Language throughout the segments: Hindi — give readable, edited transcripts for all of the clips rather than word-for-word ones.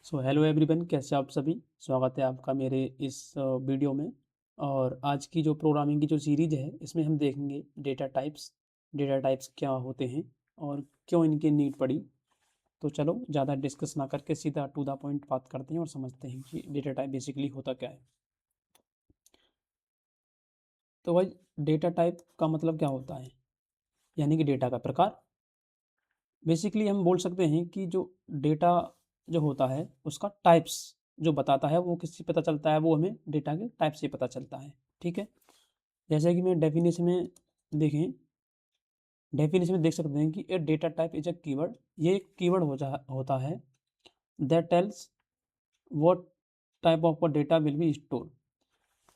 सो हेलो एवरीवन, कैसे आप सभी। स्वागत है आपका मेरे इस वीडियो में। और आज की जो प्रोग्रामिंग की जो सीरीज है इसमें हम देखेंगे डेटा टाइप्स क्या होते हैं और क्यों इनकी नीड पड़ी। तो चलो ज़्यादा डिस्कस ना करके सीधा टू द पॉइंट बात करते हैं और समझते हैं कि डेटा टाइप बेसिकली होता क्या है। तो भाई, डेटा टाइप का मतलब क्या होता है, यानी कि डेटा का प्रकार। बेसिकली हम बोल सकते हैं कि जो डेटा जो होता है उसका टाइप्स जो बताता है वो किससे पता चलता है, वो हमें डेटा के टाइप से पता चलता है। ठीक है, जैसे कि मैं डेफिनेशन में देखें, डेफिनेशन में देख सकते हैं कि a data type is a keyword. ये एक कीवर्ड होता है that tells what type of a data will be store.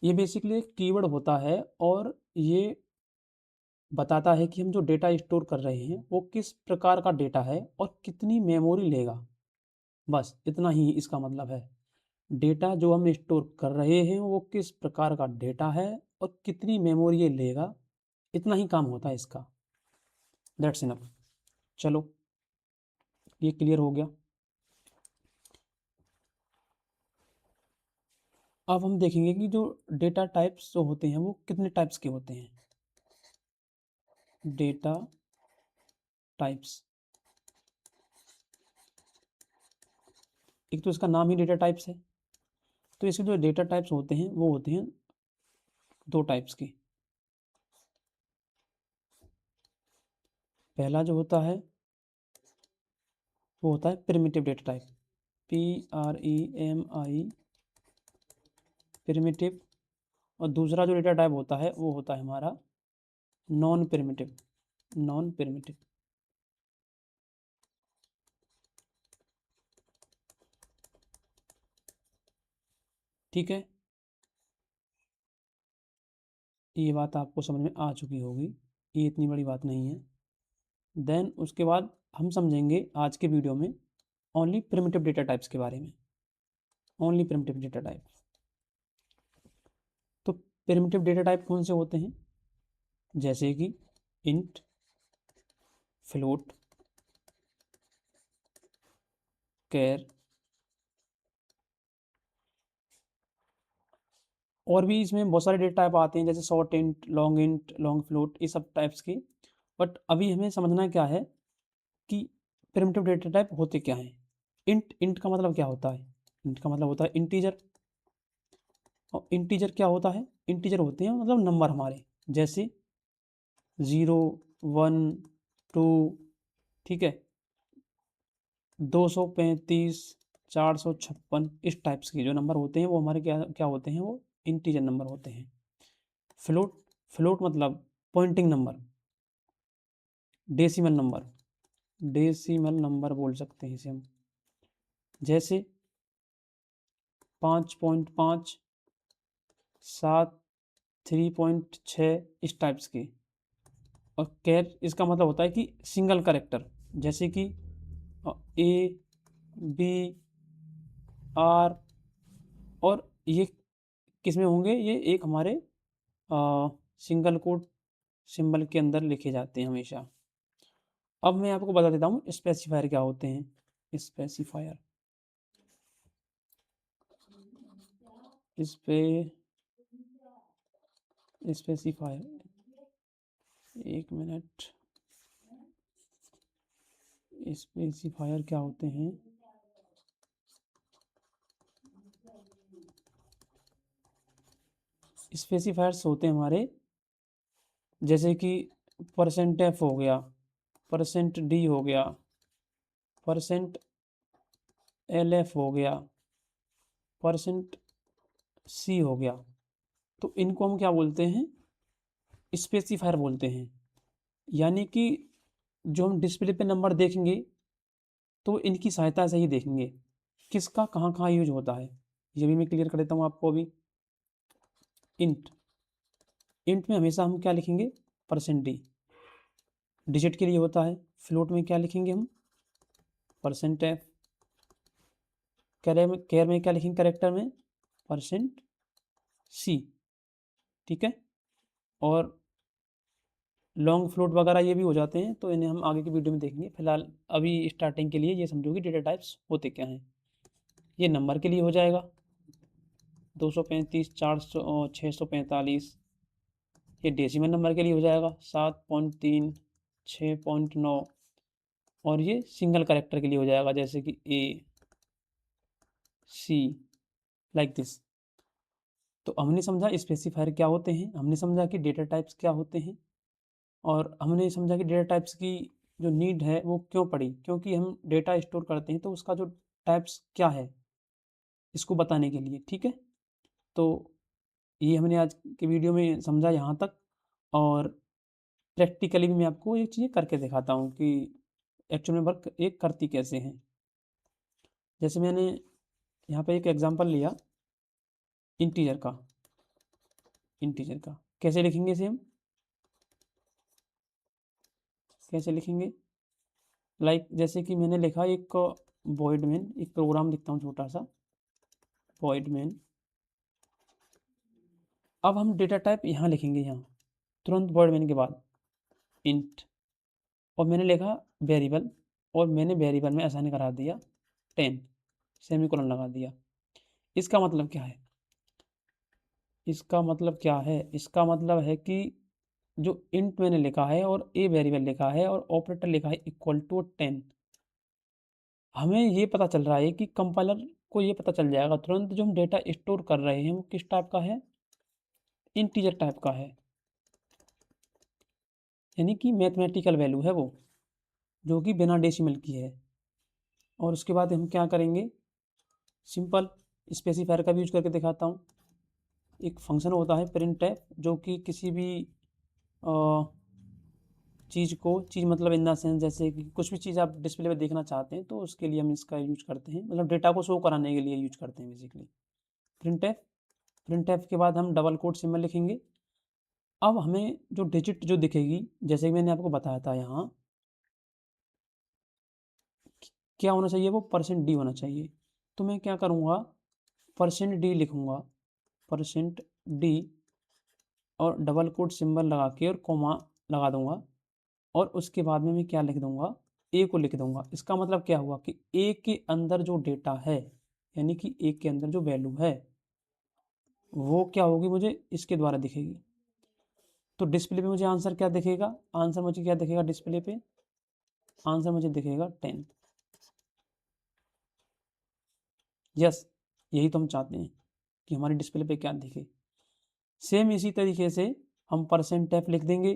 ये बेसिकली एक कीवर्ड होता है और ये बताता है कि हम जो डेटा स्टोर कर रहे हैं वो किस प्रकार का डेटा है और कितनी मेमोरी लेगा। बस इतना ही इसका मतलब है। डेटा जो हम स्टोर कर रहे हैं वो किस प्रकार का डेटा है और कितनी मेमोरी ये लेगा, इतना ही काम होता है इसका। That's enough. चलो, ये क्लियर हो गया। अब हम देखेंगे कि जो डेटा टाइप्स जो होते हैं वो कितने टाइप्स के होते हैं। डेटा टाइप्स, एक तो इसका नाम ही डेटा टाइप्स है। तो इसके जो डेटा टाइप्स होते हैं वो होते हैं दो टाइप्स के। पहला जो होता है वो होता है primitive data type, PREMI, primitive. और दूसरा जो डेटा टाइप होता है वो होता है हमारा नॉन प्रिमिटिव। नॉन प्रिमिटिव, ठीक है। ये बात आपको समझ में आ चुकी होगी, ये इतनी बड़ी बात नहीं है। देन उसके बाद हम समझेंगे आज के वीडियो में ओनली प्रिमिटिव डेटा टाइप्स के बारे में। Only primitive data type. तो प्रिमिटिव डेटा टाइप कौन से होते हैं, जैसे कि इंट, फ्लोट, कैर, और भी इसमें बहुत सारे डेटा टाइप आते हैं जैसे शॉर्ट इंट, लॉन्ग फ्लोट, ये सब टाइप्स के। बट अभी हमें समझना क्या है कि प्रिमिटिव डेटा टाइप होते क्या हैं। इंट, इंट का मतलब क्या होता है? इंट का मतलब होता है इंटीजर। और इंटीजर क्या होता है? इंटीजर होते हैं मतलब नंबर हमारे, जैसे 0, 1, 2, ठीक है, 235, 456, इस टाइप्स के जो नंबर होते हैं वो हमारे क्या क्या होते हैं, वो इंटीजर नंबर होते हैं। फ्लोट, फ्लोट मतलब pointing number, decimal number, decimal number बोल सकते हैं इसे हम, जैसे 5.5, 7, 3.6, इस टाइप्स के। और कैर इसका मतलब होता है कि सिंगल करेक्टर, जैसे कि A, B, R। और ये किस में होंगे, ये एक हमारे सिंगल कोड सिंबल के अंदर लिखे जाते हैं हमेशा। अब मैं आपको बता देता हूँ स्पेसिफायर क्या होते हैं। स्पेसिफायर, इस पे स्पेसिफायर, एक मिनट, स्पेसिफायर क्या होते हैं? स्पेसिफायर्स होते हैं हमारे, जैसे कि %f हो गया, %d हो गया, %lf हो गया, %c हो गया। तो इनको हम क्या बोलते हैं? स्पेसिफायर बोलते हैं। यानी कि जो हम डिस्प्ले पे नंबर देखेंगे तो इनकी सहायता से ही देखेंगे किसका कहाँ कहाँ यूज होता है। ये भी मैं क्लियर कर देता हूँ आपको अभी। इंट, इंट में हमेशा हम क्या लिखेंगे? %d, डिजिट के लिए होता है। फ्लोट में क्या लिखेंगे हम? %f। कैर में क्या लिखेंगे? करेक्टर में %c, ठीक है। और लॉन्ग फ्लोट वगैरह ये भी हो जाते हैं, तो इन्हें हम आगे की वीडियो में देखेंगे। फिलहाल अभी स्टार्टिंग के लिए ये समझो कि डेटा टाइप्स होते क्या हैं। ये नंबर के लिए हो जाएगा 235, 400, 645। ये डेसिमल नंबर के लिए हो जाएगा 7.3, 6.9। और ये सिंगल कैरेक्टर के लिए हो जाएगा जैसे कि ए, सी, लाइक दिस। तो हमने समझा स्पेसिफायर क्या होते हैं, हमने समझा कि डेटा टाइप्स क्या होते हैं, और हमने समझा कि डेटा टाइप्स की जो नीड है वो क्यों पड़ी, क्योंकि हम डेटा स्टोर करते हैं तो उसका जो टाइप्स क्या है इसको बताने के लिए। ठीक है, तो ये हमने आज के वीडियो में समझा यहाँ तक। और प्रैक्टिकली भी मैं आपको ये चीज़ें करके दिखाता हूँ कि एक्चुअल में वर्क एक करती कैसे हैं। जैसे मैंने यहाँ पे एक एग्जांपल लिया इंटीजर का। इंटीजर का कैसे लिखेंगे इसे हम, कैसे लिखेंगे? लाइक जैसे कि मैंने लिखा एक वॉइड मेन, एक प्रोग्राम लिखता हूँ छोटा सा, वॉइड मेन। अब हम डेटा टाइप यहाँ लिखेंगे, यहाँ तुरंत वॉइड मेन के बाद इंट, और मैंने लिखा वेरिएबल, और मैंने वेरिएबल में असाइन करा दिया 10, सेमीकोलन लगा दिया। इसका मतलब क्या है? इसका मतलब क्या है? इसका मतलब है कि जो इंट मैंने लिखा है और ए वेरिएबल लिखा है और ऑपरेटर लिखा है इक्वल टू 10, हमें ये पता चल रहा है कि कंपाइलर को ये पता चल जाएगा तुरंत जो हम डेटा स्टोर कर रहे हैं वो किस टाइप का है, इंटीजर टाइप का है, यानी कि मैथमेटिकल वैल्यू है वो, जो कि बिना डेसिमल की है। और उसके बाद हम क्या करेंगे, सिंपल स्पेसिफायर का भी यूज करके दिखाता हूँ। एक फंक्शन होता है प्रिंटफ, जो कि किसी भी चीज़ को, चीज़ मतलब इन द सेंस जैसे कि कुछ भी चीज़ आप डिस्प्ले पे देखना चाहते हैं तो उसके लिए हम इसका यूज करते हैं, मतलब डेटा को शो कराने के लिए यूज करते हैं बेसिकली प्रिंटफ। प्रिंटफ के बाद हम डबल कोट सिंबल लिखेंगे। अब हमें जो डिजिट जो दिखेगी, जैसे कि मैंने आपको बताया था यहाँ, क्या होना चाहिए, वो %d होना चाहिए। तो मैं क्या करूँगा, %d लिखूँगा, %d, और डबल कोट सिंबल लगा के और कोमा लगा दूंगा, और उसके बाद में मैं क्या लिख दूंगा, ए को लिख दूंगा। इसका मतलब क्या हुआ कि ए के अंदर जो डेटा है, यानी कि ए के अंदर जो वैल्यू है वो क्या होगी, मुझे इसके द्वारा दिखेगी। तो डिस्प्ले पे मुझे आंसर क्या दिखेगा, आंसर मुझे क्या दिखेगा डिस्प्ले पे, आंसर मुझे दिखेगा 10। यस, यही तो हम चाहते हैं कि हमारे डिस्प्ले पे क्या दिखे। सेम इसी तरीके से हम %f लिख देंगे,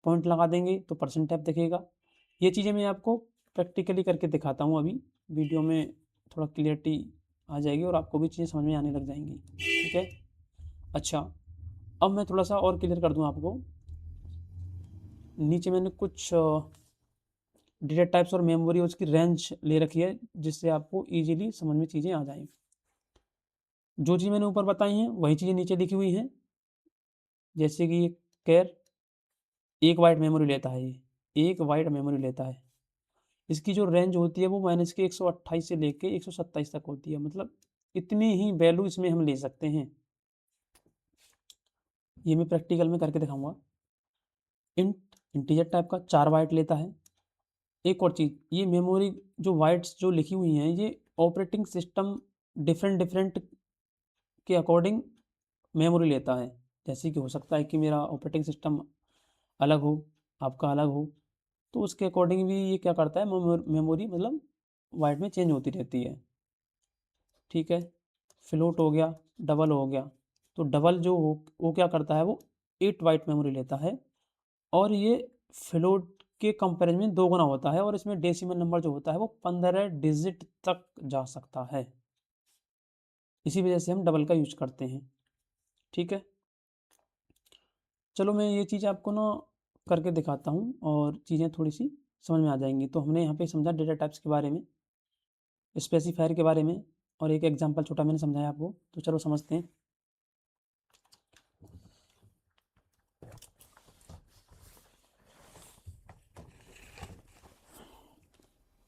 पॉइंट लगा देंगे तो %f दिखेगा। ये चीज़ें मैं आपको प्रैक्टिकली करके दिखाता हूँ अभी, वीडियो में थोड़ा क्लियरिटी आ जाएगी और आपको भी चीज़ें समझ में आने लग जाएंगी। ठीक है, अच्छा, अब मैं थोड़ा सा और क्लियर कर दूँ आपको। नीचे मैंने कुछ डेटा टाइप्स और मेमोरी उसकी रेंज ले रखी है, जिससे आपको ईजिली समझ में चीज़ें आ जाएँ। जो चीज़ मैंने ऊपर बताई हैं वही चीज़ें नीचे लिखी हुई हैं। जैसे कि ये कैर एक वाइट मेमोरी लेता है, ये एक वाइट मेमोरी लेता है। इसकी जो रेंज होती है वो माइनस के 128 से लेके 127 तक होती है, मतलब इतनी ही वैल्यू इसमें हम ले सकते हैं। ये मैं प्रैक्टिकल में करके दिखाऊंगा। इंटीजर टाइप का 4 बाइट लेता है। एक और चीज़, ये मेमोरी जो बाइट्स जो लिखी हुई हैं ये ऑपरेटिंग सिस्टम डिफरेंट डिफरेंट के अकॉर्डिंग मेमोरी लेता है। जैसे कि हो सकता है कि मेरा ऑपरेटिंग सिस्टम अलग हो, आपका अलग हो, तो उसके अकॉर्डिंग भी ये क्या करता है, मेमोरी मतलब वाइट में चेंज होती रहती है। ठीक है, फ्लोट हो गया, डबल हो गया। तो डबल जो हो वो क्या करता है, वो 8 बाइट मेमोरी लेता है, और ये फ्लोट के कंपैरिजन में 2 गुना होता है, और इसमें डेसिमल नंबर जो होता है वो 15 डिजिट तक जा सकता है। इसी वजह से हम डबल का यूज करते हैं। ठीक है, चलो मैं ये चीज़ आपको ना करके दिखाता हूँ और चीज़ें थोड़ी सी समझ में आ जाएंगी। तो हमने यहाँ पे समझा डेटा टाइप्स के बारे में, स्पेसिफायर के बारे में, और एक एग्जांपल छोटा मैंने समझाया आपको। तो चलो समझते हैं।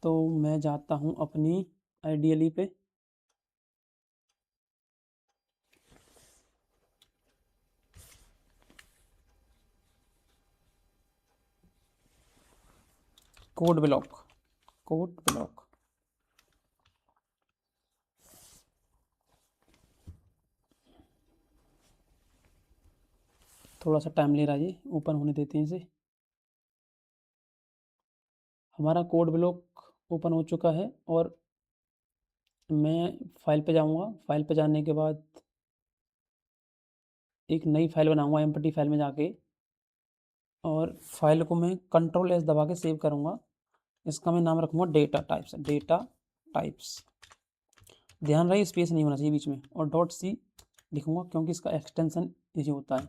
तो मैं जाता हूँ अपनी आइडियली पे, कोड ब्लॉक, कोड ब्लॉक। थोड़ा सा टाइम ले रहा है, ये ओपन होने देते हैं इसे। हमारा कोड ब्लॉक ओपन हो चुका है और मैं फाइल पे जाऊंगा। फाइल पे जाने के बाद एक नई फाइल बनाऊंगा एम्प्टी फाइल में जाके, और फाइल को मैं कंट्रोल एस दबा के सेव करूंगा। इसका मैं नाम रखूंगा डेटा टाइप्स, डेटा टाइप्स। ध्यान रहे स्पेस नहीं होना चाहिए बीच में, और डॉट सी लिखूंगा क्योंकि इसका एक्सटेंशन ये होता है।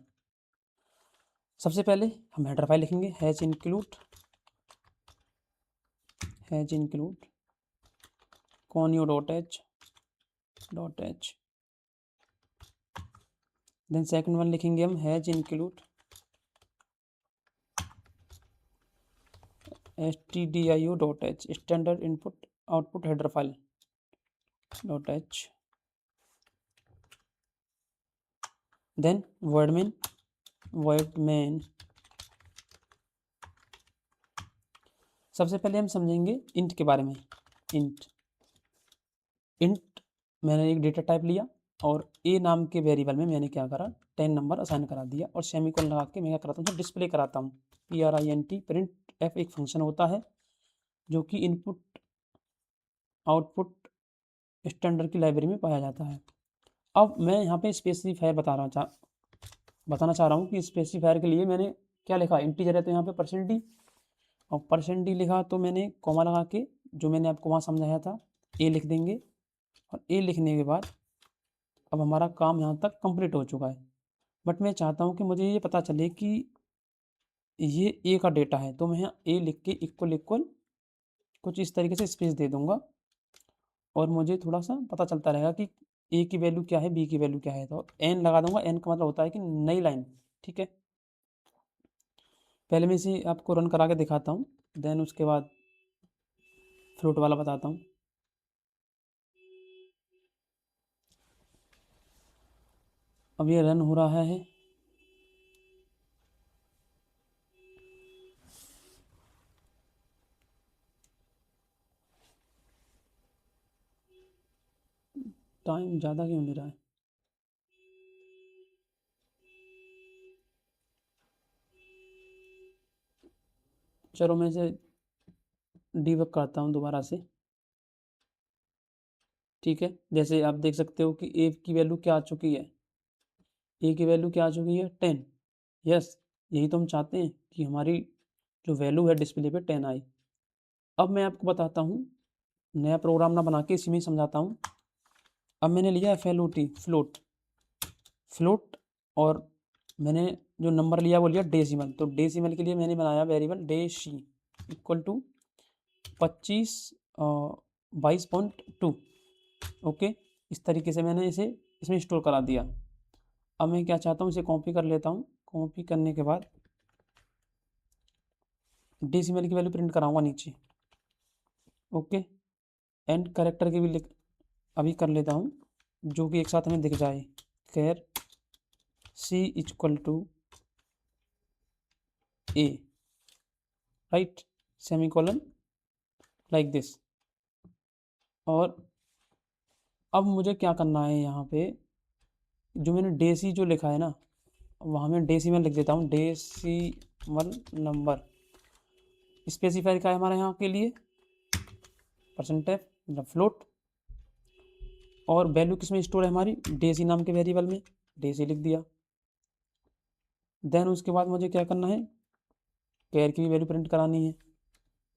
सबसे पहले हम हेडर फाइल लिखेंगे, hash include conio .h। Then second one लिखेंगे हम hash include stdio.h, standard input output header file .h। Then void main। सबसे पहले हम समझेंगे इंट के बारे में। इंट मैंने एक डेटा टाइप लिया और ए नाम के वेरिएबल में मैंने क्या करा, 10 नंबर असाइन करा दिया, और सेमीकोलन लगा के मैं क्या कराता हूँ, डिस्प्ले कराता हूँ। print प्रिंट एफ एक फंक्शन होता है जो कि इनपुट आउटपुट स्टैंडर्ड की लाइब्रेरी में पाया जाता है। अब मैं यहाँ पे स्पेसिफायर बताना चाह रहा हूँ कि स्पेसिफायर के लिए मैंने क्या लिखा, इंटीजर है तो यहाँ पे %d, और %d लिखा तो मैंने कॉमा लगा के जो मैंने आपको वहाँ समझाया था ए लिख देंगे, और ए लिखने के बाद अब हमारा काम यहाँ तक कंप्लीट हो चुका है। बट मैं चाहता हूँ कि मुझे ये पता चले कि ये ए का डेटा है, तो मैं यहाँ ए लिख के इक्वल कुछ इस तरीके से स्पेस दे दूंगा, और मुझे थोड़ा सा पता चलता रहेगा कि ए की वैल्यू क्या है, बी की वैल्यू क्या है। तो एन लगा दूंगा, एन का मतलब होता है कि नई लाइन। ठीक है, पहले मैं इसे आपको रन करा के दिखाता हूँ, देन उसके बाद फ्लोट वाला बताता हूँ। अब ये रन हो रहा है। टाइम ज़्यादा क्यों ले रहा है? चलो मैं इसे डीबग करता हूँ दोबारा से। ठीक है, जैसे आप देख सकते हो कि ए की वैल्यू क्या आ चुकी है, ए की वैल्यू क्या आ चुकी है, 10। यस, यही तो हम चाहते हैं कि हमारी जो वैल्यू है डिस्प्ले पे 10 आए। अब मैं आपको बताता हूँ, नया प्रोग्राम ना बना के इसी में ही समझाता हूँ। अब मैंने लिया फ्लोट, और मैंने जो नंबर लिया वो लिया डेसिमल। तो डेसिमल के लिए मैंने बनाया वेरिएबल डेसी इक्वल टू 25 22.2। ओके, इस तरीके से मैंने इसे इसमें स्टोर करा दिया। अब मैं क्या चाहता हूँ, इसे कॉपी कर लेता हूँ। कॉपी करने के बाद डेसिमल की वैल्यू प्रिंट कराऊंगा नीचे। ओके, एंड करेक्टर की भी अभी कर लेता हूँ, जो कि एक साथ हमें दिख जाए। Char C equal to a, right, semicolon like this. और अब मुझे क्या करना है, यहाँ पे जो मैंने डेसी जो लिखा है ना, वहाँ मैं डेसिमल लिख देता हूँ, डेसिमल नंबर। स्पेसिफायर का है हमारे यहाँ के लिए परसेंटेज मतलब फ्लोट, और वैल्यू किस में स्टोर है हमारी, डेसी नाम के वेरिएबल में, डेसी लिख दिया। देन उसके बाद मुझे क्या करना है, कैर की भी वैल्यू प्रिंट करानी है।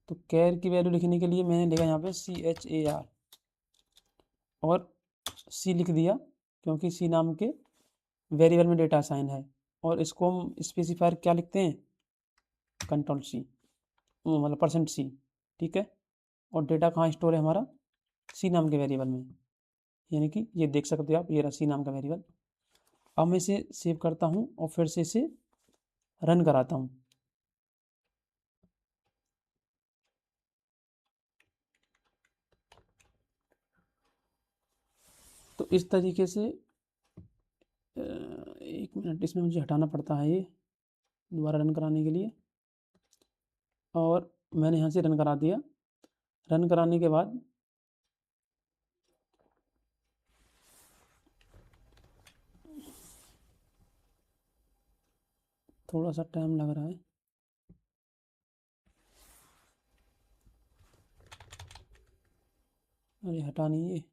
तो कैर की वैल्यू लिखने के लिए मैंने लिखा यहाँ पे CHAR, और सी लिख दिया क्योंकि सी नाम के वेरिएबल में डेटा साइन है। और इसको हम स्पेसिफायर क्या लिखते हैं, कंट्रोल C, मतलब %C। ठीक है, और डेटा कहाँ स्टोर है हमारा, सी नाम के वेरिएबल में, यानी कि ये देख सकते हो आप, ये रहा सी नाम का वेरिएबल। अब मैं इसे सेव करता हूँ और फिर से इसे रन कराता हूँ। तो इस तरीके से एक मिनट, इसमें मुझे हटाना पड़ता है ये दोबारा रन कराने के लिए, और मैंने यहाँ से रन करा दिया। रन कराने के बाद थोड़ा सा टाइम लग रहा है। अरे हटा नहीं ये।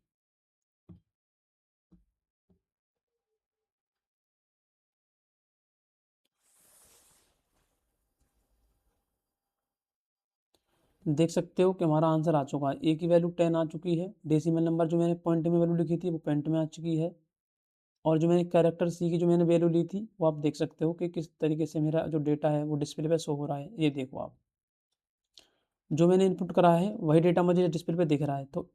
देख सकते हो कि हमारा आंसर आ चुका है। ए की वैल्यू 10 आ चुकी है। डेसिमल नंबर जो मैंने पॉइंट में वैल्यू लिखी थी वो पॉइंट में आ चुकी है। और जो मैंने कैरेक्टर सी की जो मैंने वैल्यू ली थी वो आप देख सकते हो कि किस तरीके से मेरा जो डेटा है वो डिस्प्ले पे शो हो रहा है। ये देखो आप, जो मैंने इनपुट करा है वही डेटा मुझे डिस्प्ले पे दिख रहा है। तो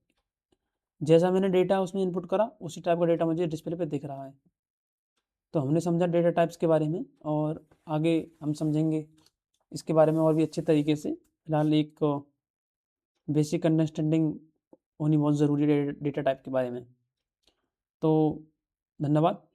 जैसा मैंने डेटा उसमें इनपुट करा उसी टाइप का डेटा मुझे डिस्प्ले पे दिख रहा है। तो हमने समझा डेटा टाइप्स के बारे में, और आगे हम समझेंगे इसके बारे में और भी अच्छे तरीके से। फिलहाल एक बेसिक अंडरस्टैंडिंग होनी बहुत ज़रूरी है डेटा टाइप के बारे में। तो धन्यवाद।